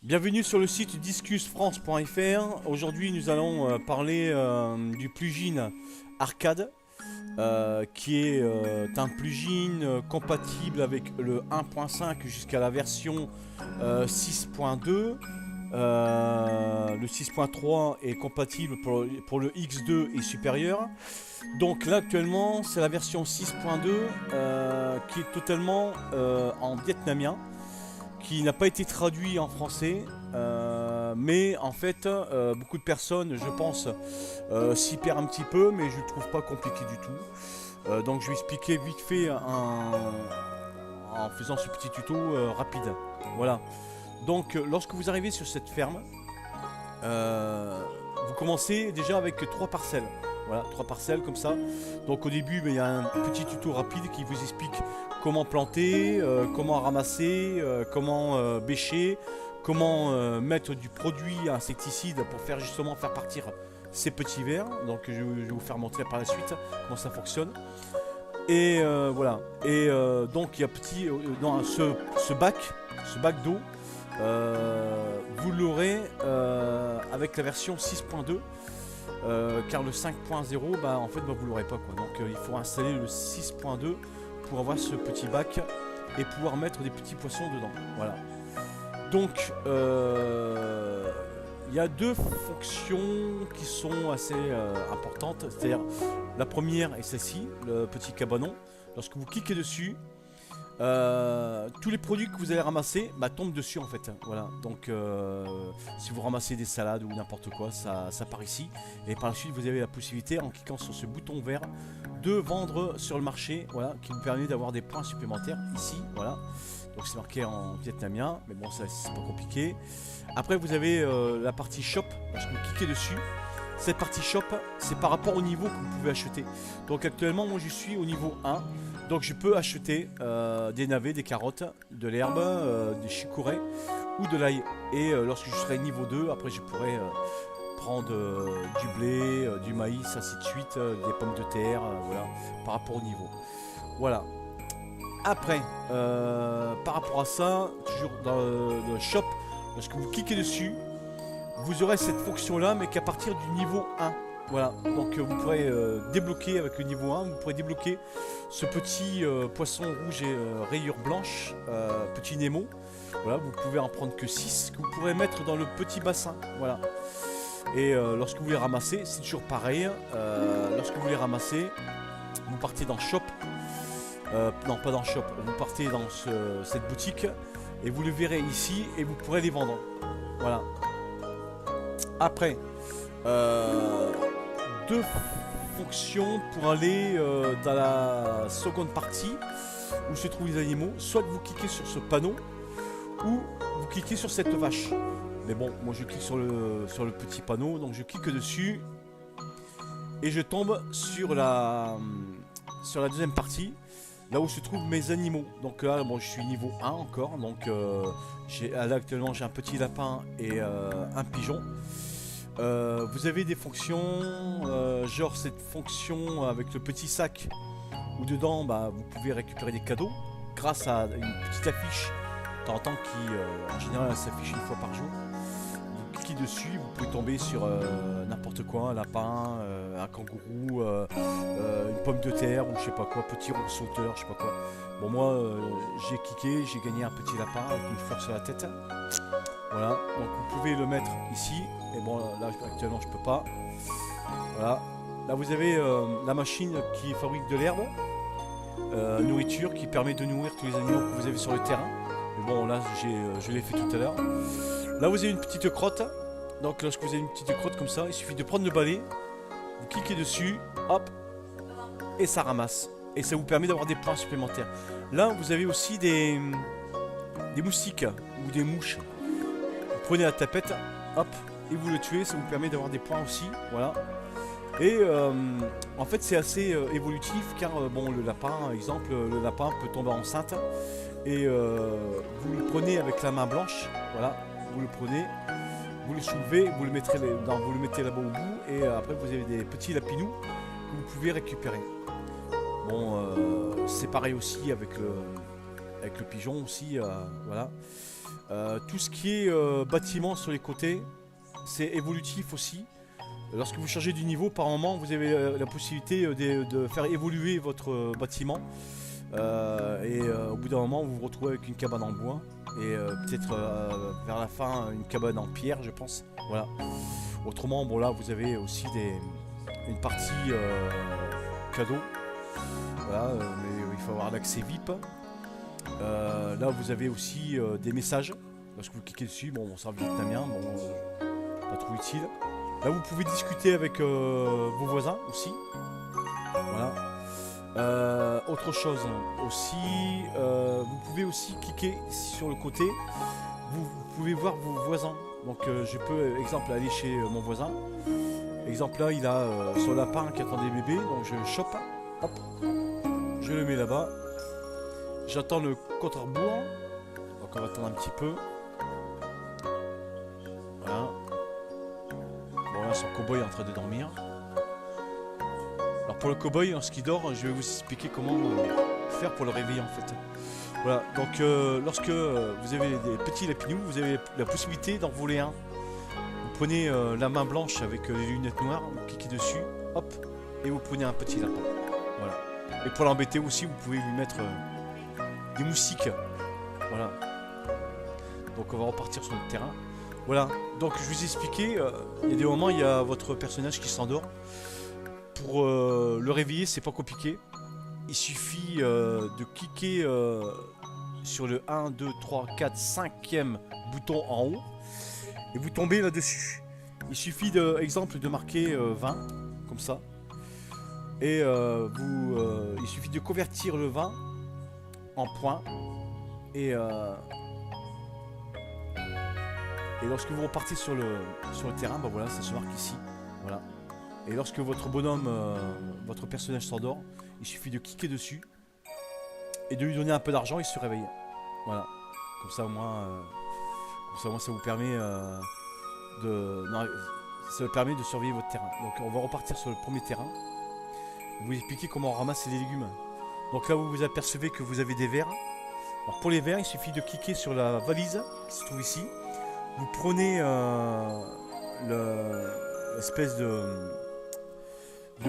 Bienvenue sur le site discusfrance.fr. Aujourd'hui, nous allons parler du plugin Arcade, qui est un plugin compatible avec le 1.5 jusqu'à la version 6.2. Le 6.3 est compatible pour le X2 et supérieur. Donc là actuellement c'est la version 6.2 qui est totalement en vietnamien, qui n'a pas été traduit en français, mais en fait beaucoup de personnes, je pense, s'y perdent un petit peu, mais je ne le trouve pas compliqué du tout. Donc je vais expliquer vite fait en faisant ce petit tuto rapide. Voilà. Donc lorsque vous arrivez sur cette ferme, vous commencez déjà avec 3 parcelles. Voilà, 3 parcelles comme ça. Donc au début, il y a un petit tuto rapide qui vous explique comment planter, comment ramasser, comment bêcher, comment mettre du produit insecticide pour justement faire partir ces petits vers. Donc je vais vous faire montrer par la suite comment ça fonctionne. Et voilà. Et donc il y a dans ce bac d'eau. Vous l'aurez avec la version 6.2, car le 5.0 en fait vous l'aurez pas quoi. Donc il faut installer le 6.2 pour avoir ce petit bac et pouvoir mettre des petits poissons dedans. Voilà. Donc il y a 2 fonctions qui sont assez importantes. C'est-à-dire la première est celle-ci, le petit cabanon. Lorsque vous cliquez dessus, tous les produits que vous allez ramasser tombent dessus en fait. Voilà. Donc si vous ramassez des salades ou n'importe quoi, ça part ici. Et par la suite vous avez la possibilité, en cliquant sur ce bouton vert, de vendre sur le marché. Voilà, qui vous permet d'avoir des points supplémentaires ici. Voilà. Donc c'est marqué en vietnamien, mais bon ça c'est pas compliqué. Après vous avez la partie shop. Lorsque vous cliquez dessus, cette partie shop, c'est par rapport au niveau que vous pouvez acheter. Donc actuellement moi je suis au niveau 1. Donc je peux acheter des navets, des carottes, de l'herbe, des chicorées ou de l'ail. Et lorsque je serai niveau 2, après je pourrai prendre du blé, du maïs, ainsi de suite, des pommes de terre, voilà, par rapport au niveau. Voilà. Après, par rapport à ça, toujours dans le shop, lorsque vous cliquez dessus, vous aurez cette fonction là, mais qu'à partir du niveau 1. Voilà, donc vous pourrez débloquer avec le niveau 1, vous pourrez débloquer ce petit poisson rouge et rayures blanches, petit Nemo. Voilà, vous pouvez en prendre que 6, que vous pourrez mettre dans le petit bassin. Voilà. Et lorsque vous les ramassez, c'est toujours pareil. Lorsque vous les ramassez, vous partez dans Shop. Non, pas dans Shop, vous partez dans cette boutique et vous le verrez ici et vous pourrez les vendre. Voilà. Après, 2 fonctions pour aller dans la seconde partie où se trouvent les animaux. Soit vous cliquez sur ce panneau ou vous cliquez sur cette vache. Mais bon, moi je clique sur le petit panneau, donc je clique dessus et je tombe sur la deuxième partie, là où se trouvent mes animaux. Donc là, bon, je suis niveau 1 encore, donc là actuellement j'ai un petit lapin et un pigeon. Vous avez des fonctions, genre cette fonction avec le petit sac où dedans vous pouvez récupérer des cadeaux grâce à une petite affiche de temps en temps qui en général s'affiche 1 fois par jour. Vous cliquez dessus, vous pouvez tomber sur n'importe quoi, un lapin, un kangourou, une pomme de terre ou je sais pas quoi, petit rond sauteur, je sais pas quoi. Bon moi j'ai cliqué, j'ai gagné un petit lapin avec une fleur sur la tête. Voilà, donc vous pouvez le mettre ici. Et bon là actuellement je peux pas. Voilà. Là vous avez la machine qui fabrique de l'herbe, nourriture qui permet de nourrir tous les animaux que vous avez sur le terrain. Mais bon là je l'ai fait tout à l'heure. Là vous avez une petite crotte. Donc lorsque vous avez une petite crotte comme ça, il suffit de prendre le balai, vous cliquez dessus, hop, et ça ramasse. Et ça vous permet d'avoir des points supplémentaires. Là vous avez aussi des moustiques ou des mouches. Vous prenez la tapette, hop, et vous le tuez, ça vous permet d'avoir des points aussi, voilà. Et en fait c'est assez évolutif car bon le lapin, exemple, le lapin peut tomber enceinte et vous le prenez avec la main blanche, voilà, vous le prenez, vous le soulevez, vous le mettez là-bas au bout et après vous avez des petits lapinous que vous pouvez récupérer. Bon c'est pareil aussi avec avec le pigeon aussi, voilà. Tout ce qui est bâtiment sur les côtés, c'est évolutif aussi. Lorsque vous changez du niveau, par moment, vous avez la possibilité de faire évoluer votre bâtiment. Au bout d'un moment, vous vous retrouvez avec une cabane en bois. Et peut-être vers la fin, une cabane en pierre, je pense. Voilà. Autrement, bon là, vous avez aussi une partie cadeau. Voilà, mais il faut avoir l'accès VIP. Là, vous avez aussi des messages. Lorsque vous cliquez dessus, bon, ça vietnamien, bon, pas trop utile. Là, vous pouvez discuter avec vos voisins aussi. Voilà. Autre chose aussi, vous pouvez aussi cliquer sur le côté. Vous pouvez voir vos voisins. Donc, je peux, exemple, aller chez mon voisin. Exemple, là, il a son lapin qui attend des bébés. Donc, je le chope. Hop. Je le mets là-bas. J'attends le compte à rebours. Donc, on va attendre un petit peu. Voilà. Bon, là, son cow-boy est en train de dormir. Alors, pour le cow-boy, lorsqu'il dort, je vais vous expliquer comment faire pour le réveiller en fait. Voilà, donc lorsque vous avez des petits lapinous, vous avez la possibilité d'en voler un. Vous prenez la main blanche avec les lunettes noires, vous cliquez dessus, hop, et vous prenez un petit lapin. Voilà. Et pour l'embêter aussi, vous pouvez lui mettre des moustiques. Voilà. Donc on va repartir sur notre terrain. Voilà, donc je vous ai expliqué, il y a des moments, il y a votre personnage qui s'endort. Pour le réveiller, c'est pas compliqué. Il suffit de cliquer sur le 1, 2, 3, 4, 5e bouton en haut et vous tombez là-dessus. Il suffit exemple de marquer 20 comme ça et il suffit de convertir le 20 en points et lorsque vous repartez sur le terrain, bah voilà, ça se marque ici. Voilà. Et lorsque votre bonhomme, votre personnage s'endort, il suffit de cliquer dessus et de lui donner un peu d'argent, il se réveille. Voilà. Comme ça au moins, ça vous permet de surveiller votre terrain. Donc on va repartir sur le premier terrain. Vous expliquer comment on ramasse les légumes. Donc là vous vous apercevez que vous avez des vers. Alors pour les vers, il suffit de cliquer sur la valise qui se trouve ici. Vous prenez l'espèce de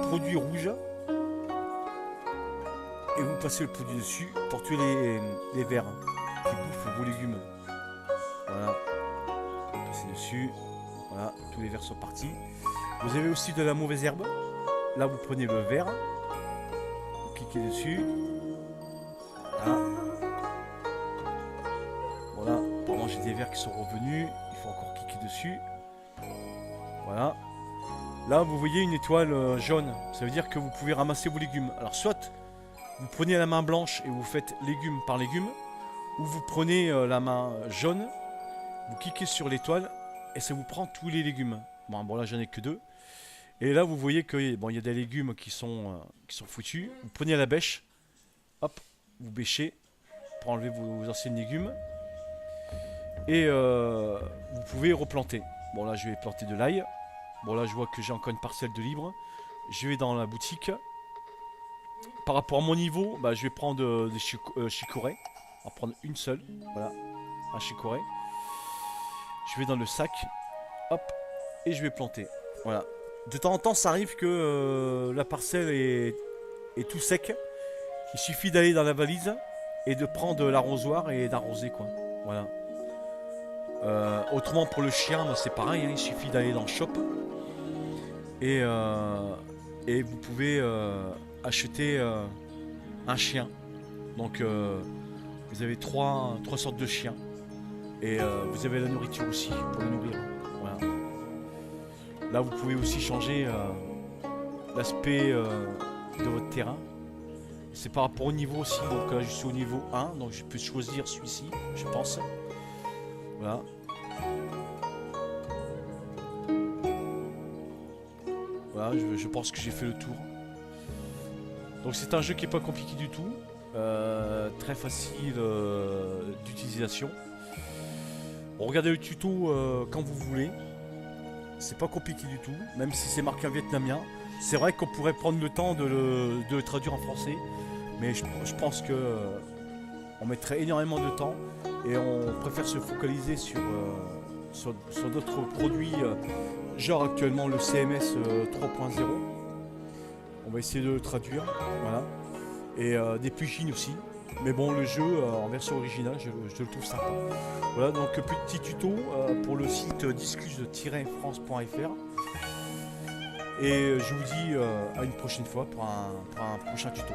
produit rouge et vous passez le produit dessus pour tuer les vers qui bouffent vos légumes. Voilà, vous passez dessus. Voilà, tous les vers sont partis. Vous avez aussi de la mauvaise herbe. Là vous prenez le ver, vous cliquez dessus. Voilà. Voilà, pendant j'ai des vers qui sont revenus, il faut encore cliquer dessus. Voilà. Là, vous voyez une étoile jaune. Ça veut dire que vous pouvez ramasser vos légumes. Alors, soit vous prenez la main blanche et vous faites légume par légume, ou vous prenez la main jaune, vous cliquez sur l'étoile et ça vous prend tous les légumes. Bon là, j'en ai que 2. Et là, vous voyez que bon, y a des légumes qui sont foutus. Vous prenez la bêche, hop, vous bêchez pour enlever vos anciens légumes. Et vous pouvez replanter. Bon, là, je vais planter de l'ail. Bon là je vois que j'ai encore une parcelle de libre. Je vais dans la boutique. Par rapport à mon niveau, bah, je vais prendre des chicorées. On va prendre une seule. Voilà, un chicorée. Je vais dans le sac. Hop. Et je vais planter. Voilà. De temps en temps ça arrive que la parcelle est tout sec. Il suffit d'aller dans la valise et de prendre l'arrosoir et d'arroser quoi. Voilà. Autrement pour le chien, bah, c'est pareil, hein, il suffit d'aller dans le shop. Et vous pouvez acheter un chien. Donc vous avez trois sortes de chiens. Et vous avez la nourriture aussi pour le nourrir. Voilà. Là vous pouvez aussi changer l'aspect de votre terrain. C'est par rapport au niveau aussi. Donc là je suis au niveau 1. Donc je peux choisir celui-ci, je pense. Voilà. Voilà, je pense que j'ai fait le tour. Donc c'est un jeu qui n'est pas compliqué du tout. Très facile d'utilisation. Regardez le tuto quand vous voulez. C'est pas compliqué du tout. Même si c'est marqué en vietnamien. C'est vrai qu'on pourrait prendre le temps de le traduire en français. Mais je pense que On mettrait énormément de temps et on préfère se focaliser sur d'autres produits, genre actuellement le CMS 3.0. On va essayer de le traduire, voilà. Et des plugins aussi. Mais bon, le jeu en version originale, je le trouve sympa. Voilà, donc petit tuto pour le site discuse-france.fr. Et je vous dis à une prochaine fois pour un prochain tuto.